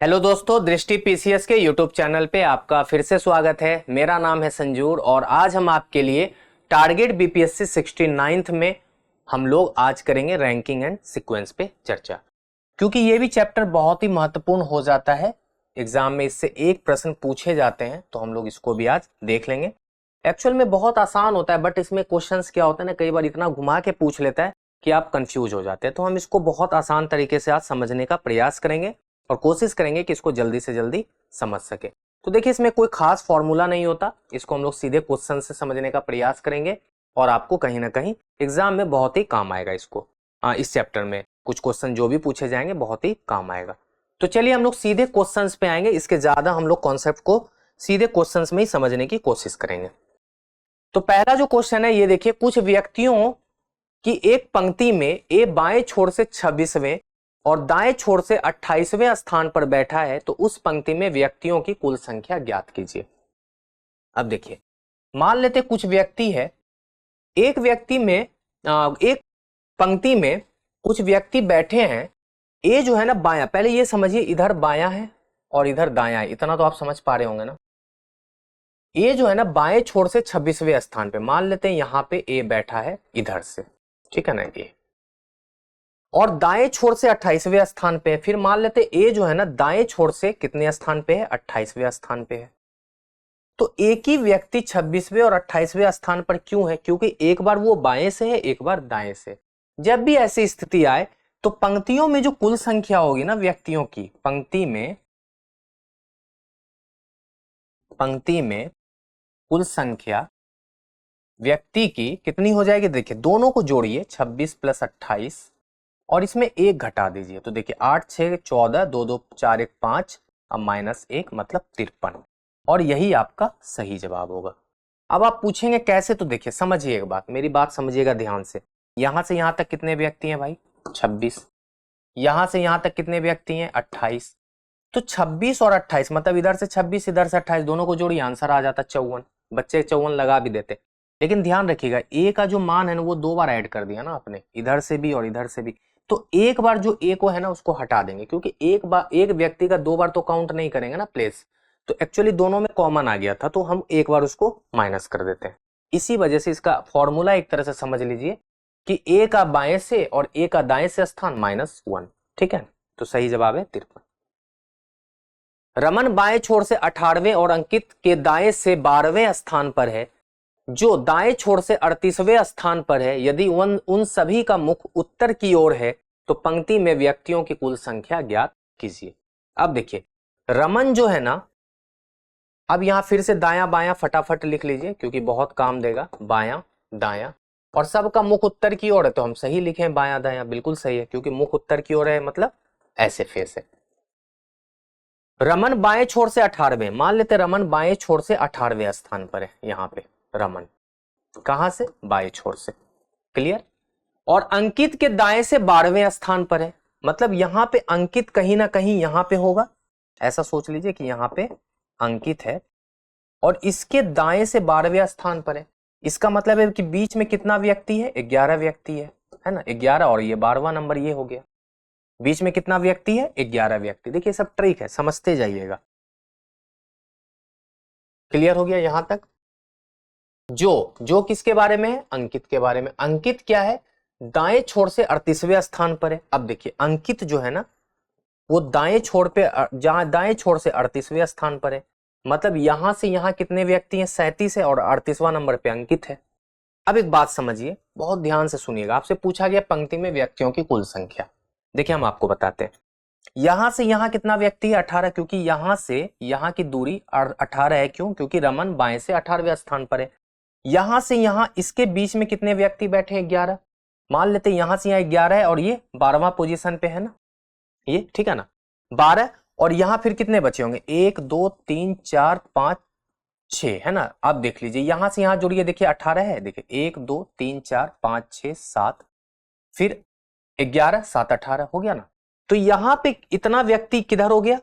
Hello दोस्तों, दृष्टि PCS के यूट्यूब चैनल पे आपका फिर से स्वागत है। मेरा नाम है संजूर और आज हम आपके लिए टारगेट बीपीएससी 69th में हम लोग आज करेंगे रैंकिंग एंड सीक्वेंस पे चर्चा, क्योंकि ये भी चैप्टर बहुत ही महत्वपूर्ण हो जाता है। एग्जाम में इससे एक प्रश्न पूछे जाते हैं तो हम लोग इसको भी आज देख लेंगे। एक्चुअल में बहुत आसान होता है, बट इसमें क्वेश्चंस क्या होता है ना, कई बार इतना घुमा के पूछ लेता है कि आप कंफ्यूज हो जाते हैं। तो हम इसको बहुत आसान तरीके से आज समझने का प्रयास करेंगे और कोशिश करेंगे कि इसको जल्दी से जल्दी समझ सके। तो देखिए, इसमें कोई खास फॉर्मूला नहीं होता, इसको हम लोग सीधे क्वेश्चन से समझने का प्रयास करेंगे और आपको कहीं ना कहीं एग्जाम में बहुत ही काम आएगा। इसको इस चैप्टर में कुछ क्वेश्चन जो भी पूछे जाएंगे बहुत ही काम आएगा। तो चलिए हम लोग सीधे क्वेश्चंस पे आएंगे, इसके ज्यादा हम लोग कॉन्सेप्ट को सीधे क्वेश्चंस में ही समझने की कोशिश करेंगे। तो पहला जो क्वेश्चन है ये देखिए, कुछ व्यक्तियों की एक पंक्ति में ए बाएं छोर से 26वें और दाएं छोर से 28वें स्थान पर बैठा है, तो उस पंक्ति में व्यक्तियों की कुल संख्या ज्ञात कीजिए। अब देखिए, मान लेते कुछ व्यक्ति है, एक व्यक्ति में एक पंक्ति में कुछ व्यक्ति बैठे हैं। ए जो है ना बायां, पहले ये समझिए इधर बायां है और इधर दायां है, इतना तो आप समझ पा रहे होंगे ना। ए जो है ना बाएं छोर से 26वें स्थान पे, मान लेते हैं यहां पे ए बैठा है इधर से, ठीक है ना ए, और दाएं छोर से 28वें स्थान पे है। फिर मान लेते ए जो है ना दाएं छोर से कितने स्थान पे है, 28वें स्थान पे है। तो एक ही व्यक्ति 26वें और 28वें स्थान पर क्यों है? क्योंकि एक बार वो बाएं से है, एक बार दाएं से। जब भी ऐसी स्थिति आए तो पंक्तियों में जो कुल संख्या होगी ना व्यक्तियों की, पंक्ति में कुल संख्या व्यक्ति की कितनी हो जाएगी? देखिए दोनों को जोड़िए, 26 + 28 और इसमें एक घटा दीजिए। तो देखिए 8 6 14, 2 2 4 1 5, अब -1 मतलब 53, और यही आपका सही जवाब होगा। अब आप पूछेंगे कैसे? तो देखिए समझिए एक बात, मेरी बात समझिएगा ध्यान से। यहां से यहां तक कितने व्यक्ति हैं भाई? 26। यहां से यहां तक कितने व्यक्ति हैं? 28। तो 26 और 28 मतलब इधर से 26 इधर से 28, दोनों को जोड़िए, आंसर आ जाता 54। बच्चे 54 लगा भी देते, लेकिन ध्यान रखिएगा ए का जो मान है ना वो 2 बार ऐड कर दिया ना आपने, इधर से भी और इधर से भी। तो एक बार जो ए को है ना उसको हटा देंगे, क्योंकि एक बार एक व्यक्ति का 2 बार तो काउंट नहीं करेंगे ना प्लेस। तो एक्चुअली दोनों में कॉमन आ गया था, तो हम एक बार उसको माइनस कर देते हैं। इसी वजह से इसका फॉर्मूला एक तरह से समझ लीजिए कि ए का बाएं से और ए का दाएं से स्थान -1, ठीक है। तो सही जवाब है 53। रमन बाएं छोर से 18वें और अंकित के दाएं से 12वें स्थान पर है, जो दाएं छोर से 38वें स्थान पर है। यदि उन सभी का मुख उत्तर की ओर है तो पंक्ति में व्यक्तियों की कुल संख्या ज्ञात कीजिए। अब देखिए रमन जो है ना, अब यहां फिर से दायां बायां फटाफट लिख लीजिए क्योंकि बहुत काम देगा। बायां दायां, और सबका मुख उत्तर की ओर है तो हम सही लिखें, बायां दायां बिल्कुल सही है, क्योंकि मुख उत्तर की ओर है मतलब ऐसे फेस है। रमन बाएं छोर से 18वें, मान लेते रमन बाएं छोर से 18वें स्थान पर है। यहां पे रमन कहां से? बाएं छोर से, क्लियर। और अंकित के दाएं से 12वें स्थान पर है, मतलब यहां पे अंकित कहीं ना कहीं यहां पे होगा। ऐसा सोच लीजिए कि यहां पे अंकित है और इसके दाएं से 12वें स्थान पर है। इसका मतलब है कि बीच में कितना व्यक्ति है? 11 व्यक्ति है ना, 11, और ये 12वां नंबर ये हो गया। बीच में कितना व्यक्ति है? 11 व्यक्ति। देखिए सब ट्रिक है, समझते जाइएगा। क्लियर हो गया यहां तक? जो किसके बारे में है? अंकित के बारे में। अंकित क्या है? दाएं छोर से 38वें स्थान पर है। अब देखिए अंकित जो है ना वो दाएं छोर पे, जहां दाएं छोर से 38वें स्थान पर है, मतलब यहां से यहां कितने व्यक्ति हैं? 37 है, और 38वां नंबर पे अंकित है। अब एक बात समझिए, बहुत ध्यान से सुनिएगा। आपसे पूछा गया पंक्ति में व्यक्तियों की कुल संख्या। देखिए हम आपको बताते हैं, यहां से यहां कितना व्यक्ति है? 18, क्योंकि यहां से यहां की दूरी 18 है। क्यों? क्योंकि रमन बाएं से 18वें स्थान पर है। यहां से यहां इसके बीच में कितने व्यक्ति बैठे हैं? 11। मान लेते यहां से यहां 11 है और ये 12वां पोजीशन पे है ना, ये ठीक है ना, 12। और यहां फिर कितने बचे होंगे? 1 2 3 4 5 6 है ना। अब देख लीजिए यहां से यहां जोड़िए, देखिए 18 है, देखिए 1 2 3 4 5 6 7, फिर 11 7 18 हो गया ना। तो यहां पे इतना व्यक्ति किधर हो गया?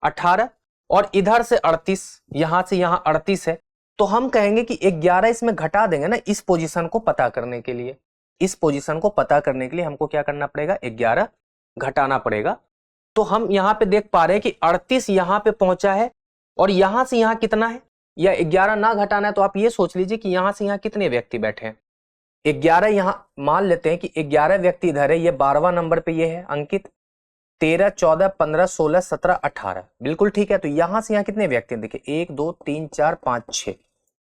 18, और इधर से 38, यहां से यहां 38 है। तो हम कहेंगे कि 11 इसमें घटा देंगे ना, इस पोजीशन को पता करने के लिए। इस पोजीशन को पता करने के लिए हमको क्या करना पड़ेगा? 11 घटाना पड़ेगा तो हम यहाँ पे देख पा रहे हैं कि 38 यहाँ पे पहुंचा है और यहां से यहाँ कितना है, या 11 ना घटाना है तो आप ये सोच लीजिए कि यहां से यहाँ कितने व्यक्ति बैठे हैं। 11 यहाँ मान लेते हैं कि 11 व्यक्ति इधर है, ये 12वां नंबर पे ये है अंकित, 13 14 15 16 17 18, बिल्कुल ठीक है। तो यहां से यहाँ कितने व्यक्ति हैं, देखिए 1 2 3 4 5 6,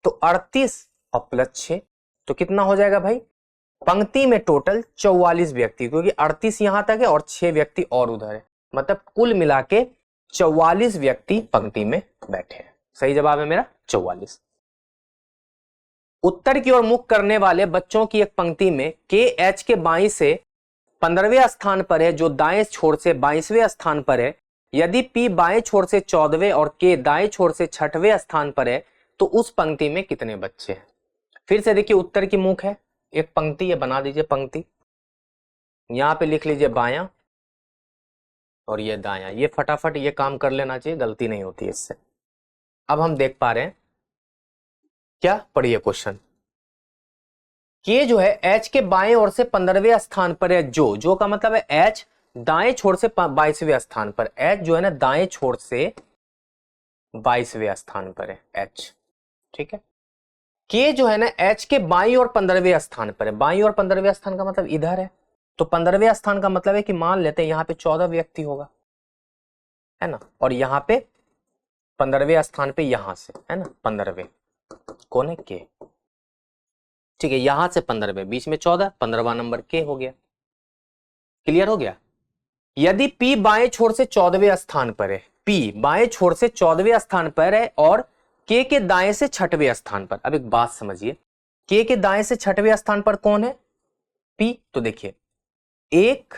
तो 38 और प्लस 6 तो कितना हो जाएगा भाई, पंक्ति में टोटल 44 व्यक्ति, क्योंकि 38 यहां तक है और 6 व्यक्ति और उधर है, मतलब कुल मिला के 44 व्यक्ति पंक्ति में बैठे हैं। सही जवाब है मेरा 44। उत्तर की ओर मुख करने वाले बच्चों की एक पंक्ति में के एच के बाईं से 15वें स्थान पर है, जो दाएं छोर से 22वें स्थान पर है। यदि पी बाएं छोर से 14वें और के दाएं छोर से 6वें स्थान पर है, तो उस पंक्ति में कितने बच्चे हैं। फिर से देखिए, उत्तर की मुख है, एक पंक्ति है, बना दीजिए पंक्ति, यहां पे लिख लीजिए बायां और ये दायां, ये फटाफट ये काम कर लेना चाहिए, गलती नहीं होती है इससे। अब हम देख पा रहे हैं क्या, पढ़िए क्वेश्चन। के जो है एच के बाएं ओर से 15वें स्थान पर है, जो का मतलब है एच दाएं छोर से 22वें स्थान पर, एच जो है ना दाएं छोर से 22वें स्थान पर है एच, ठीक है। के जो है ना एच के बाईं और 15वें स्थान पर है, बाईं और 15वें स्थान का मतलब इधर है, तो 15वें स्थान का मतलब है कि मान लेते हैं यहां पे 14 व्यक्ति होगा, है ना, और यहां पे 15वें स्थान पे यहां से है ना 15वें कौन है, के, ठीक है, यहां से 15वें, बीच में 14, 15वां नंबर के हो गया। क्लियर हो गया। यदि P बाएं छोर से 14वें स्थान पर है, P बाएं छोर से 14वें स्थान पर है और K के दाएं से 6वें स्थान पर, अब एक बात समझिए, K के दाएं से 6वें स्थान पर कौन है, P, तो देखिए 1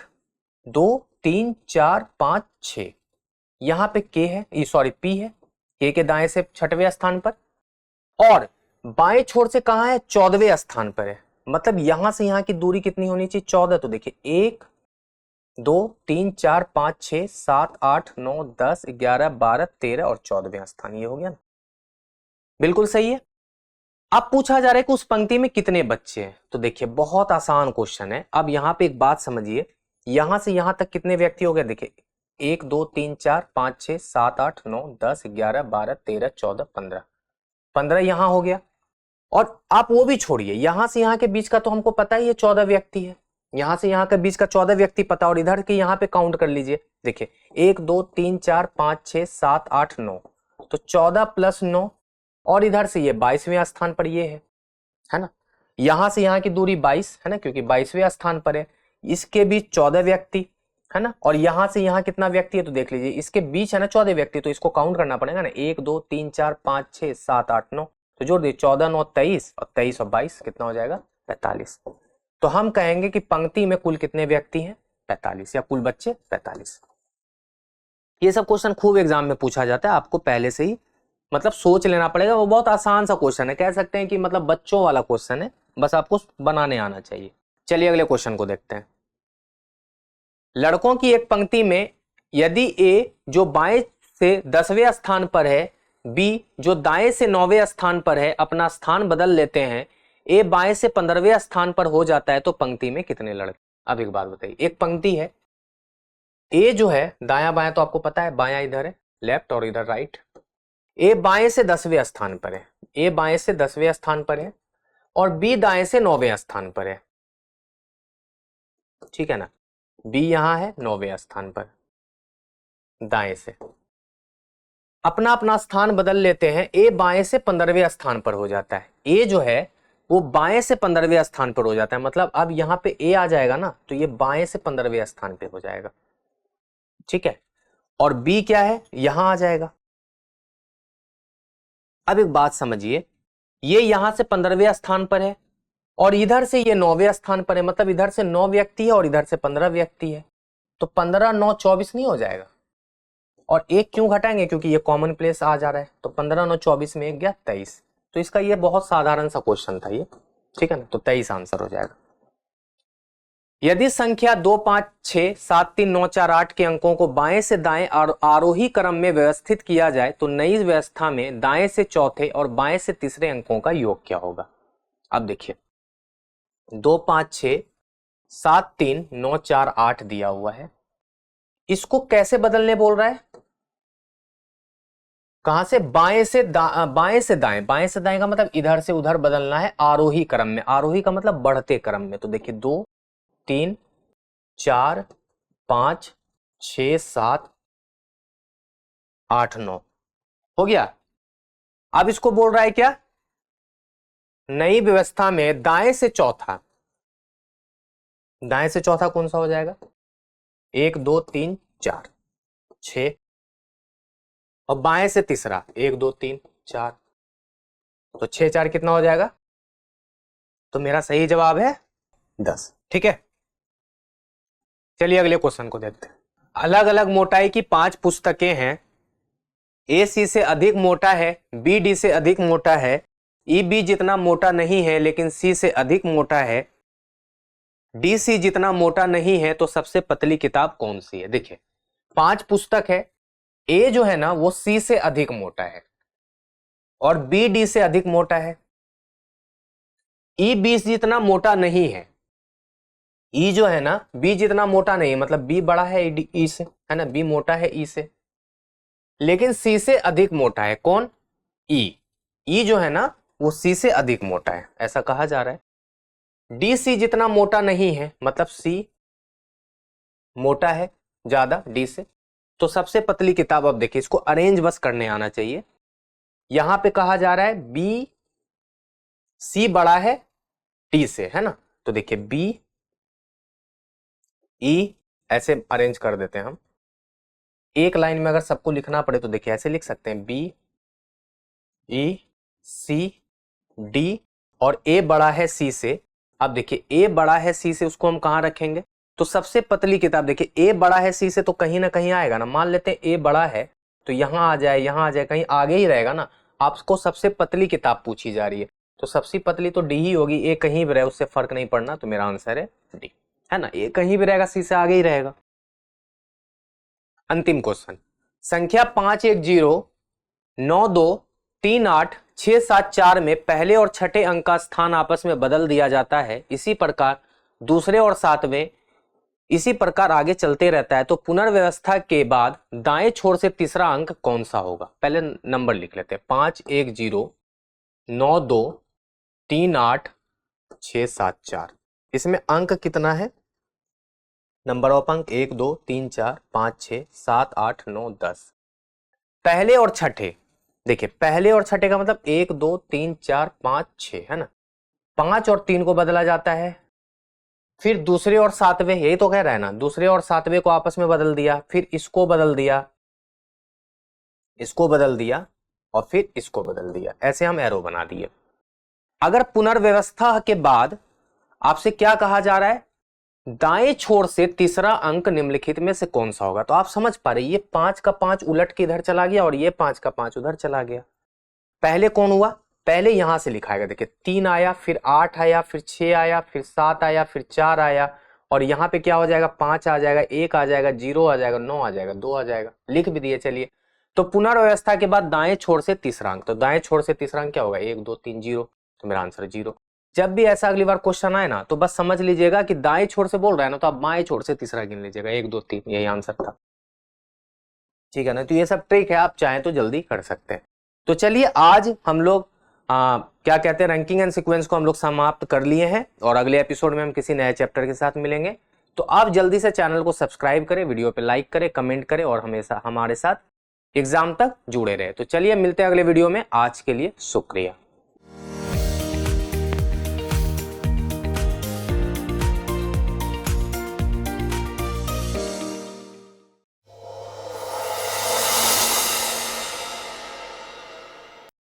2 3 4 5 6, यहां पे K है, सॉरी P है, K के दाएं से 6वें स्थान पर, और बाएं छोर से कहां है, 14वें स्थान पर है, मतलब यहां से यहां की दूरी कितनी होनी चाहिए, 14, तो देखिए 1 2 3 4 5 6 7 8 9 10 11 12 13 और 14वें स्थान, ये हो गया ना, बिल्कुल सही है। अब पूछा जा रहा है कि उस पंक्ति में कितने बच्चे हैं, तो देखिए बहुत आसान क्वेश्चन है। अब यहां पे एक बात समझिए, यहां से यहां तक कितने व्यक्ति हो गए, देखिए 1 2 3 4 5 6 7 8 9 10 11 12 13 14 15, 15 यहां हो गया, और आप वो भी छोड़िए, यहां से यहां के बीच का तो हमको पता ही है 14 व्यक्ति है, यहां से यहां के बीच का 14 व्यक्ति पता, और इधर के यहां पे काउंट कर लीजिए, देखिए 1 2 3 4 5 6 7 8 9, तो 14 प्लस 9, और इधर से ये 22वें स्थान पर ये है ना, यहां से यहां की दूरी 22 है ना, क्योंकि 22वें स्थान पर है, इसके बीच 14 व्यक्ति है ना, और यहां से यहां कितना व्यक्ति है, तो देख लीजिए इसके बीच है ना 14 व्यक्ति, तो इसको काउंट करना पड़ेगा ना, 1 2 3 4 5 6 7 8 9, तो जोड़ दिए 14 9 23, और 23 और 22 कितना हो जाएगा 45। तो हम कहेंगे कि पंक्ति में कुल कितने व्यक्ति हैं, 45, या कुल बच्चे 45। ये सब क्वेश्चन खूब एग्जाम में पूछा जाता है, आपको पहले से ही मतलब सोच लेना पड़ेगा, वो बहुत आसान सा क्वेश्चन है, कह सकते हैं कि मतलब बच्चों वाला क्वेश्चन है, बस आपको बनाने आना चाहिए। चलिए अगले क्वेश्चन को देखते हैं। लड़कों की एक पंक्ति में यदि ए जो बाएं से 10वें स्थान पर है, बी जो दाएं से 9वें स्थान पर है, अपना स्थान बदल लेते हैं, ए बाएं से 15वें स्थान पर हो जाता है, तो पंक्ति में कितने लड़के। अब एक बात बताइए, एक पंक्ति है, ए जो है दायां बायां तो आपको पता है, बायां इधर है लेफ्ट और इधर राइट, ए बाएं से 10वें स्थान पर है, ए बाएं से 10वें स्थान पर है, और बी दाएं से 9वें स्थान पर है, ठीक है ना, बी यहां है 9वें स्थान पर दाएं से, अपना अपना स्थान बदल लेते हैं, ए बाएं से 15वें स्थान पर हो जाता है, ए जो है वो बाएं से 15वें स्थान पर हो जाता है, मतलब अब यहां पे ए आ जाएगा ना, तो ये बाएं से 15वें स्थान पे हो जाएगा, ठीक है, और बी क्या है यहां आ जाएगा। अब एक बात समझिए, ये यहां से 15वें स्थान पर है और इधर से ये 9वें स्थान पर है, मतलब इधर से 9 व्यक्ति है और इधर से 15 व्यक्ति है, तो 15 9 24 नहीं हो जाएगा, और एक क्यों घटाएंगे, क्योंकि ये कॉमन प्लेस आ जा रहा है, तो 15 9 24 में एक गया 23, तो इसका ये बहुत साधारण सा क्वेश्चन था ये, ठीक है ना, तो 23 आंसर हो जाएगा। यदि संख्या 2 5 6 7 3 9 4 8 के अंकों को बाएं से दाएं आरोही क्रम में व्यवस्थित किया जाए, तो नई व्यवस्था में दाएं से चौथे और बाएं से तीसरे अंकों का योग क्या होगा। अब देखिए 2 5 6 7 3 9 4 8 दिया हुआ है, इसको कैसे बदलने बोल रहा है? कहां से? बाएं से बाएं से दाएं। बाएं से दाएं का मतलब इधर से उधर बदलना है आरोही क्रम में। आरोही का मतलब बढ़ते क्रम में। तो देखिए 2 3 4 5 6 7 8 9 हो गया। अब इसको बोल रहा है क्या? नई व्यवस्था में दाएं से चौथा। दाएं से चौथा कौन सा हो जाएगा? 1 2 3 4 6 और बाएं से तीसरा 1 2 3 4। तो 6 4 कितना हो जाएगा? तो मेरा सही जवाब है 10। ठीक है, चलिए अगले क्वेश्चन को देखते हैं। अलग अलग मोटाई की 5 पुस्तकें हैं। ए सी से अधिक मोटा है, बी डी से अधिक मोटा है, ई बी जितना मोटा नहीं है लेकिन सी से अधिक मोटा है, डी सी जितना मोटा नहीं है, तो सबसे पतली किताब कौन सी है? देखिए 5 पुस्तक है। ए जो है ना वो सी से अधिक मोटा है और बी डी से अधिक मोटा है। ई बी जितना मोटा नहीं है। ई जो है ना बी जितना मोटा नहीं, मतलब बी बड़ा है ई से, है ना, बी मोटा है ई से, लेकिन सी से अधिक मोटा है। कौन? ई। ई जो है ना वो सी से अधिक मोटा है, ऐसा कहा जा रहा है। डी सी जितना मोटा नहीं है, मतलब सी मोटा है ज्यादा डी से। तो सबसे पतली किताब, अब देखिए इसको अरेंज बस करने आना चाहिए। यहां पे कहा जा रहा है बी सी बड़ा है डी से, है ना। तो देखिए बी ई ऐसे अरेंज कर देते हैं हम। एक लाइन में अगर सबको लिखना पड़े तो देखिए ऐसे लिख सकते हैं, बी ई सी डी और ए बड़ा है सी से। अब देखिए ए बड़ा है सी से, उसको हम कहां रखेंगे? तो सबसे पतली किताब, देखिए ए बड़ा है सी से तो कहीं ना कहीं आएगा ना। मान लेते हैं ए बड़ा है तो यहां आ जाए, यहां आ जाए, कहीं आगे ही रहेगा ना। आपको सबसे पतली किताब पूछी जा रही है तो सबसे पतली तो डी ही होगी। ए कहीं भी रहे उससे फर्क नहीं पड़ना, तो मेरा आंसर है डी, है ना। ए कहीं भी रहेगा सी से आगे ही रहेगा। अंतिम क्वेश्चन, संख्या 5 1 0 9 2 3 8 6 7 4 में पहले और छठे अंक का स्थान आपस में बदल दिया जाता है। इसी प्रकार दूसरे और सातवें, इसी प्रकार आगे चलते रहता है। तो पुनर्व्यवस्था के बाद दाएं छोर से तीसरा अंक कौन सा होगा? पहले नंबर लिख लेते हैं, 5 1 0 9 2 3 8 6 7 4। इसमें अंक कितना है? नंबर ऑफ अंक 1 2 3 4 5 6 7 8 9 10। पहले और छठे, देखिए पहले और छठे का मतलब 1 2 3 4 5 6, है ना। 5 और 3 को बदला जाता है। फिर दूसरे और सातवें, यही तो कह रहा है ना, दूसरे और सातवें को आपस में बदल दिया, फिर इसको बदल दिया, इसको बदल दिया और फिर इसको बदल दिया। ऐसे हम एरो बना दिए। अगर पुनर्व्यवस्था के बाद आपसे क्या कहा जा रहा है? दाएं छोर से तीसरा अंक निम्नलिखित में से कौन सा होगा? तो आप समझ पा रहे, ये 5 का 5 उलट के इधर चला गया और ये 5 का 5 उधर चला गया। पहले कौन हुआ? पहले यहां से लिखाएगा, देखिए 3 आया, फिर 8 आया, फिर 6 आया, फिर 7 आया, फिर 4 आया, और यहां पे क्या हो जाएगा? 5 आ जाएगा, 1 आ जाएगा, 0 आ जाएगा, 9 आ जाएगा, 2 आ जाएगा। लिख भी दिए। चलिए, तो पुनर्व्यवस्था के बाद दाएं छोर से तीसरा अंक, तो दाएं छोर से तीसरा अंक क्या होगा? 1 2 3 0। तो मेरा आंसर 0। जब भी ऐसा अगली बार क्वेश्चन आए ना तो बस समझ लीजिएगा कि दाएं छोर से बोल रहा है ना, तो आप बाएं छोर से तीसरा गिन लीजिएगा। 1 2 3 यही आंसर था, ठीक है ना। तो ये सब ट्रिक है, आप चाहें तो जल्दी कर सकते हैं। तो चलिए आज हम लोग क्या कहते हैं, रैंकिंग एंड सीक्वेंस को हम लोग समाप्त कर लिए हैं और अगले एपिसोड में हम किसी नए चैप्टर के साथ मिलेंगे। तो आप जल्दी से चैनल को सब्सक्राइब करें, वीडियो पे लाइक करें, कमेंट करें और हमेशा हमारे साथ एग्जाम तक जुड़े रहे। तो चलिए मिलते हैं अगले वीडियो में। आज के लिए शुक्रिया।